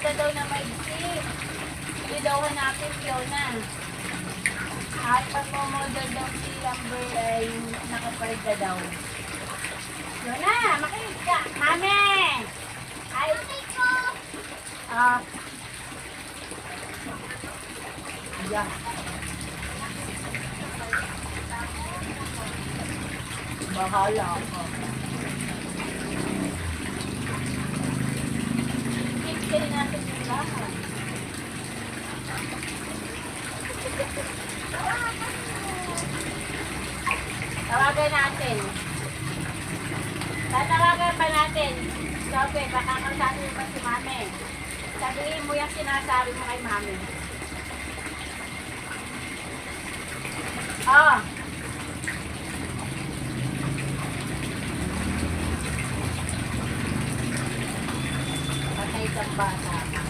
karga daw na maigsi. Hindi daw hanapin, Fiona. At pag mo-model daw si Amber ay nakakarga daw. Fiona, makinig ka. Mami! Ay, ayan. Bahala ako. Kayo natin yung lahat. Tawagan natin. Tatawagan pa natin. Sabi, baka kasabi mo pa si Mami. Sabihin mo yung sinasabi mo kay Mami. Ah. Patay kang bata.